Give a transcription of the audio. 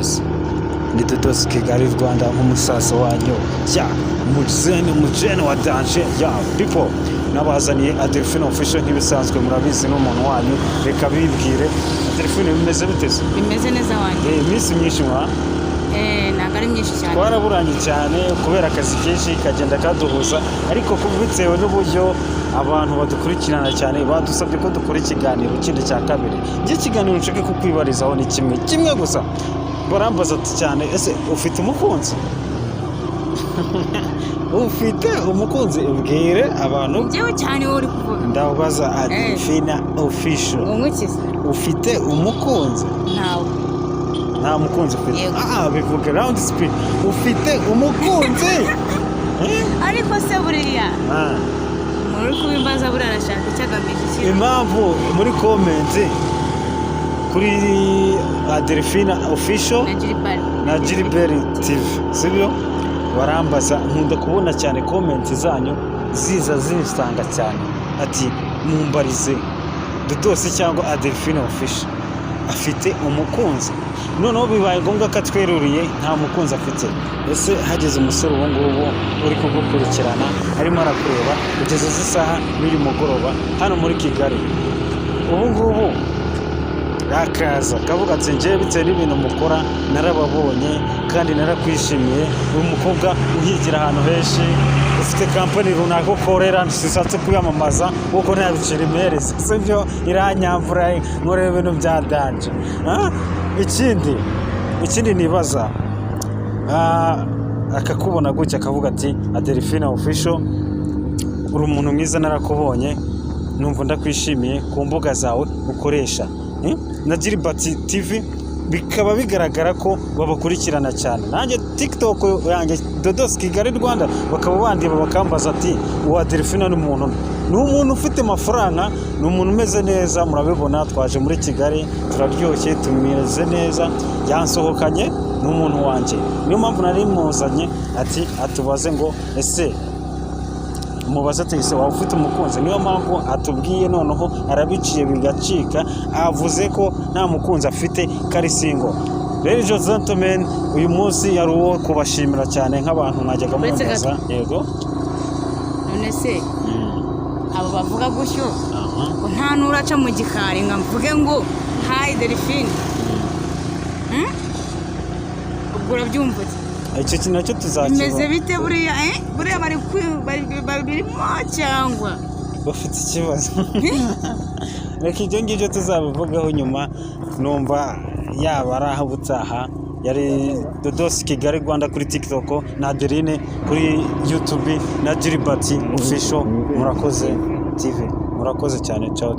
yes ni Dodos Kigali Rwanda nk'umusaza wanyu ya mujene wa danger ya people nabazaniye Adelphine official nk'ibisanzwe murabizi n'umuntu wanyu reka bibwire Adelphine bimeze biteze bimeze neza wanyu iminsi myinshi mwa ntabwo ari myinshi cyane twaraburanye cyane kubera akazi kenshi kagenda kaduhuza ariko bitewe n'uburyo abantu badukurikirana cyane badusabye ko dukora ikiganiro kindi cya kabiri njye ikiganiro nshaka kukwibarizaho ni kimwe gusa barambaza cyane ese ufite umukunzi ufite umukunzi ubwire abantu njyewe cyane uri kuvuga ndabaza Adelphine official ufite umukunzi nta mukunzi ufite bivuga round speed ufite umukunzi ariko se buriya muri kubimbaza buriya arashaka icyagamije iki impamvu muri comment kuri Adelphine official na Gilbert TV sibyo barambaza nkunda kubona cyane comment zanyu ziza zinsanga cyane ati mumbarize Dodos cyangwa Adelphine official afite umukunzi noneho bibaye ngombwa ko atweruriye nta mukunzi afite ese hageze umusore ubu ngubu uri kugukurikirana arimo arakureba kugeza izi saha n'uyu mugoroba hano muri Kigali ubu ngubu akaza kavuga ati njye bitewe n'ibintu mukora narababonye kandi narakwishimiye uyu mukobwa uhigira ahantu henshi ufite kampani runaka ukorera sisatse kuyamamaza kuko nta biceri imereze sibyo iranyamvura nkorera ibintu bya danje ikindi nibaza akakubona gutya akavuga ati Adelphine official uri umuntu mwiza narakubonye numva ndakwishimiye ku mbuga zawe ukoresha na Gilbert TV bikaba bigaragara ko babakurikirana cyane nanjye TikTok yanjye Dodos Kigali Rwanda bakaba bandiba bakambaza ati uwa Adelphine ni umuntu ufite amafaranga ni umuntu umeze neza murabibona twaje muri Kigali turaryoshye tumeze neza yansohokanye ni umuntu wanjye niyo mpamvu nari muzanye ati atubaze ngo ese mubaza ati ese waba ufite umukunzi niyo mpamvu atubwiye noneho arabiciye bigacika avuze ko nta mukunzi afite kari single Ladies and gentlemen uyu munsi yari uwo kubashimira cyane nk'abantu mwajyaga mumbaza yego none se abo bavuga gutyo ngo nta nuraca mu gikari ngo mvuge ngo hi Adelphine ubwo urabyumva icyo kintu nacyo tuzakiba bimeze bite buriya bari birimo cyangwa bafite ikibazo reka ibyo ngibyo tuzabivugaho nyuma numva yaba ari aho ubutaha yari Dodos Kigali Rwanda kuri TikTok na Adeline kuri YouTube na Gilbert official murakoze TV murakoze cyane ciao